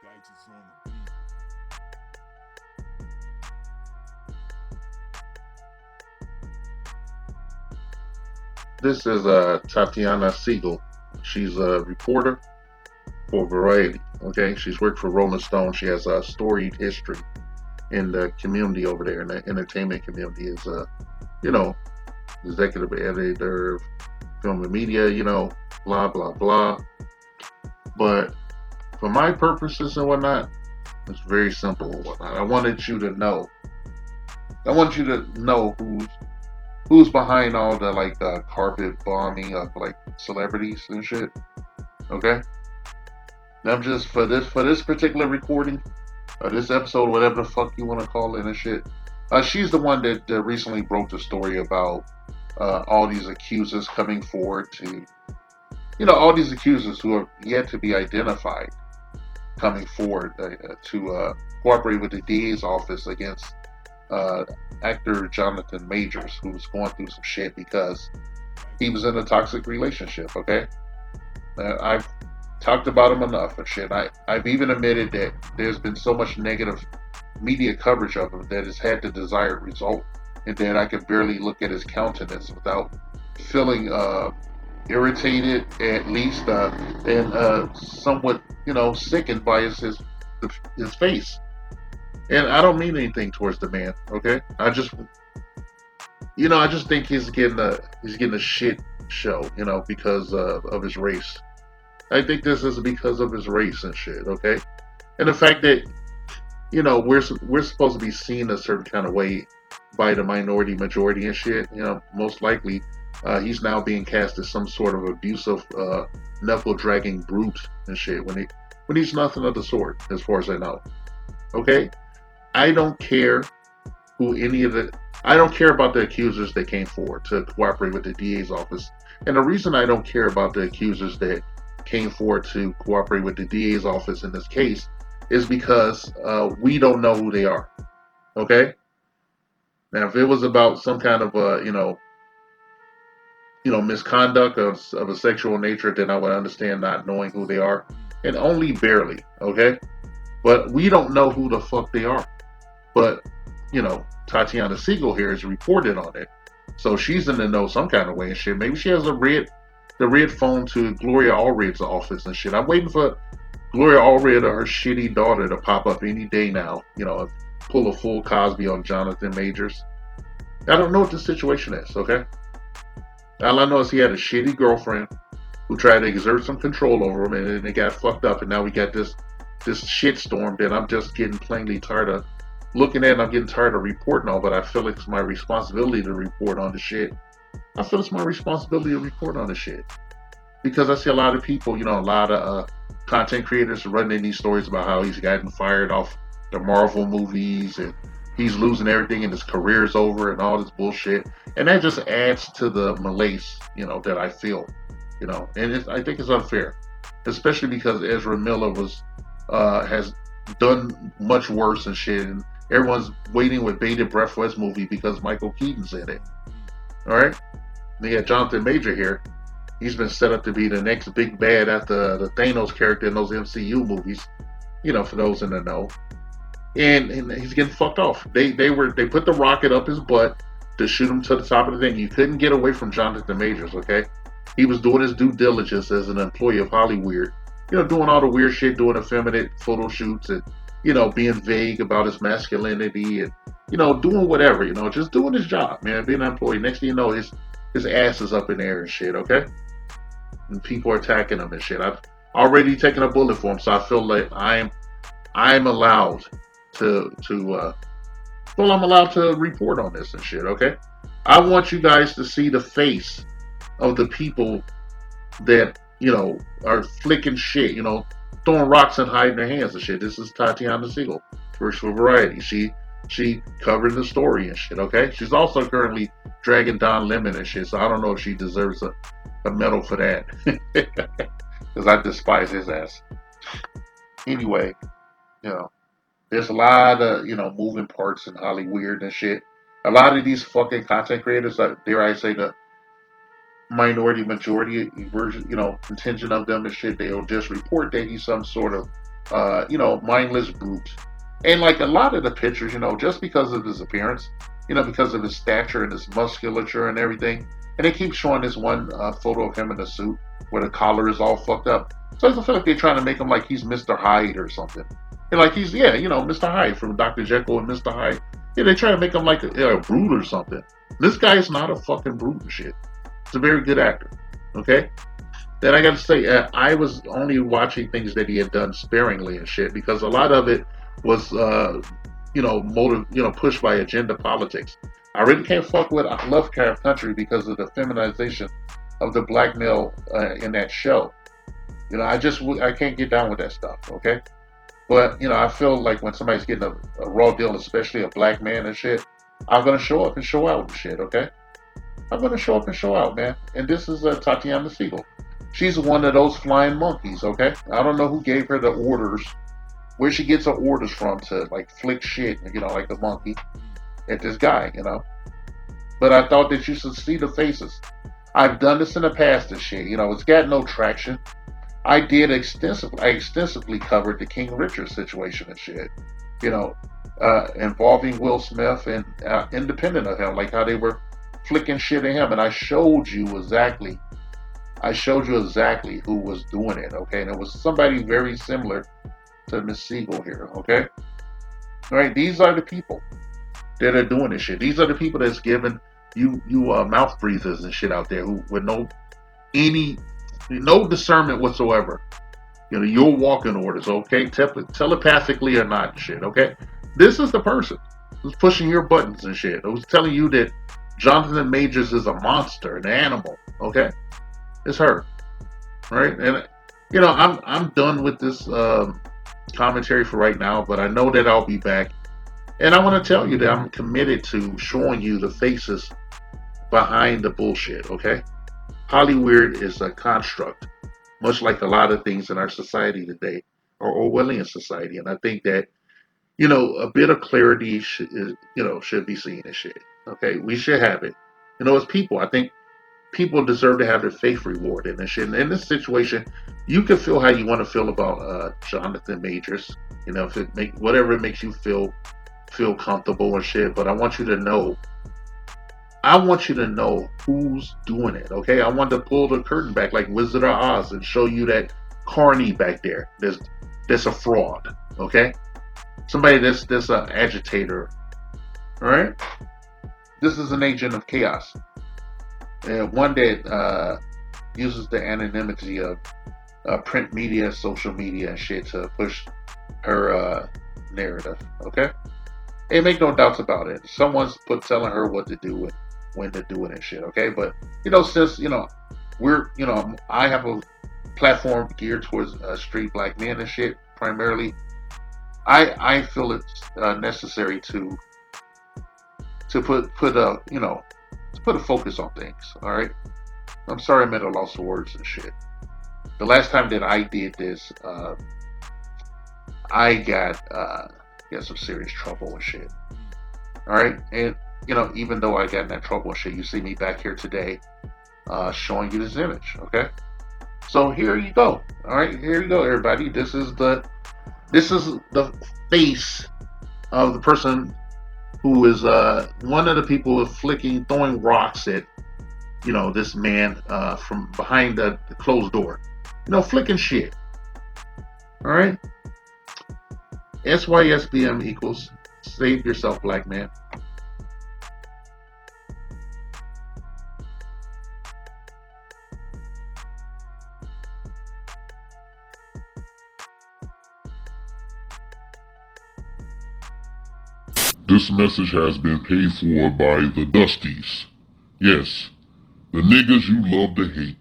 Guides is on the beat. This is Tatiana Siegel. She's a reporter for Variety. Okay, she's worked for Rolling Stone. She has a storied history in the community over there, in the entertainment community. Is you know, executive editor, film and media. Blah blah blah. But for my purposes and whatnot, it's very simple and whatnot. I wanted you to know. I want you to know who's behind all the carpet bombing of like celebrities and shit. Okay. I'm just for this particular recording, this episode, whatever the fuck you want to call it and shit. She's the one that recently broke the story about all these accusers coming forward to, all these accusers who are yet to be identified coming forward to cooperate with the DA's office against uh, actor Jonathan Majors, who's going through some shit because he was in a toxic relationship. Okay, I've talked about him enough and shit. I've even admitted that there's been so much negative media coverage of him that has had the desired result, and that I can barely look at his countenance without feeling irritated, at least, and somewhat, sickened by his face. And I don't mean anything towards the man. Okay, I just think he's getting a shit show, because of his race. I think this is because of his race and shit. Okay, and the fact that we're supposed to be seen a certain kind of way by the minority majority and shit. Most likely, he's now being cast as some sort of abusive, knuckle dragging brute and shit when he's nothing of the sort, as far as I know. Okay, I don't care who any of the I don't care about the accusers that came forward to cooperate with the DA's office, and the reason I don't care about the accusers that came forward to cooperate with the DA's office in this case is because we don't know who they are. Okay. Now, if it was about some kind of misconduct of a sexual nature, then I would understand not knowing who they are, and only barely. Okay. But we don't know who the fuck they are. But Tatiana Siegel here has reported on it, so she's in the know some kind of way and shit. Maybe she has the red phone to Gloria Allred's office and shit. I'm waiting for Gloria Allred or her shitty daughter to pop up any day now. Pull a full Cosby on Jonathan Majors. I don't know what the situation is. Okay, all I know is he had a shitty girlfriend who tried to exert some control over him, and then it got fucked up, and now we got this shitstorm that I'm just getting plainly tired of looking at. And I'm getting tired of reporting on, but I feel like it's my responsibility to report on the shit. I feel it's my responsibility to report on the shit because I see a lot of people, a lot of content creators running these stories about how he's gotten fired off the Marvel movies and he's losing everything and his career's over and all this bullshit. And that just adds to the malaise, that I feel, and I think it's unfair, especially because Ezra Miller has done much worse and shit, and everyone's waiting with bated breath for his movie because Michael Keaton's in it. All right, and they got Jonathan Major here. He's been set up to be the next big bad after the Thanos character in those MCU movies. For those in the know, and he's getting fucked off. They put the rocket up his butt to shoot him to the top of the thing. You couldn't get away from Jonathan Majors. Okay, he was doing his due diligence as an employee of Hollywood. Doing all the weird shit, doing effeminate photo shoots, and being vague about his masculinity, and doing whatever. Just doing his job, man. Being an employee. Next thing you know, his ass is up in the air and shit. Okay, and people are attacking him and shit. I've already taken a bullet for him, so I feel like I'm allowed to well, I'm allowed to report on this and shit. Okay, I want you guys to see the face of the people that are flicking shit, throwing rocks and hiding their hands and shit. This is Tatiana Siegel, first for Variety. She covered the story and shit. Okay, she's also currently dragging Don Lemon and shit. So I don't know if she deserves a medal for that because I despise his ass. Anyway, you know, there's a lot of moving parts in Hollywood and shit. A lot of these fucking content creators, dare I say, the minority majority version, contingent of them and shit, they'll just report that he's some sort of mindless brute. And like a lot of the pictures, just because of his appearance, because of his stature and his musculature and everything, and they keep showing this one photo of him in a suit where the collar is all fucked up. So I feel like they're trying to make him like he's Mr. Hyde or something. And like he's, yeah, Mr. Hyde from Dr. Jekyll and Mr. Hyde. Yeah, they try to make him like a brute or something. This guy is not a fucking brute and shit. He's a very good actor. Okay? Then I got to say, I was only watching things that he had done sparingly and shit because a lot of it was, pushed by agenda politics. I really can't fuck with Lovecraft Country because of the feminization of the black male in that show. I can't get down with that stuff. Okay, but I feel like when somebody's getting a raw deal, especially a black man and shit, I'm gonna show up and show out and shit. Okay, I'm gonna show up and show out, man. And this is Tatiana Siegel. She's one of those flying monkeys, okay? I don't know who gave her the orders, where she gets her orders from to like flick shit, like the monkey at this guy. But I thought that you should see the faces. I've done this in the past and shit. It's got no traction. I extensively covered the King Richard situation and shit. Involving Will Smith and independent of him, like how they were flicking shit at him, and I showed you exactly who was doing it, okay? And it was somebody very similar to Miss Siegel here, okay? All right, these are the people that are doing this shit. These are the people that's giving you mouth breathers and shit out there who with no discernment whatsoever. Your walking orders, okay? Telepathically or not, shit, okay? This is the person who's pushing your buttons and shit. Who's telling you that Jonathan Majors is a monster, an animal, okay? It's her, right? And I'm done with this commentary for right now, but I know that I'll be back, and I want to tell you that I'm committed to showing you the faces behind the bullshit. Okay, Hollywood is a construct, much like a lot of things in our society today, or Orwellian society, and I think that a bit of clarity should be seen and shit. Okay, we should have it. As people, I think people deserve to have their faith rewarded and shit. And in this situation, you can feel how you want to feel about Jonathan Majors. If whatever it makes you feel comfortable and shit. But I want you to know who's doing it. Okay, I want to pull the curtain back like Wizard of Oz and show you that Carney back there. That's a fraud. Okay, somebody that's an agitator. All right, this is an agent of chaos. One that uses the anonymity of print media, social media, and shit to push her narrative. Okay, and make no doubts about it. Someone's telling her what to do and when to do it and shit. Okay, but since we're I have a platform geared towards straight black men and shit primarily. I feel it's necessary to put a to put a focus on things, all right? I'm sorry I'm at a loss of words and shit. The last time that I did this, I got some serious trouble and shit. All right, and even though I got in that trouble and shit, you see me back here today, showing you this image. Okay, so here you go. All right, here you go, everybody. This is the face of the person who is one of the people throwing rocks at this man from behind the closed door, flicking shit. All right, SYSBM equals save yourself, black man. This message has been paid for by the Dusties. Yes, the niggas you love to hate.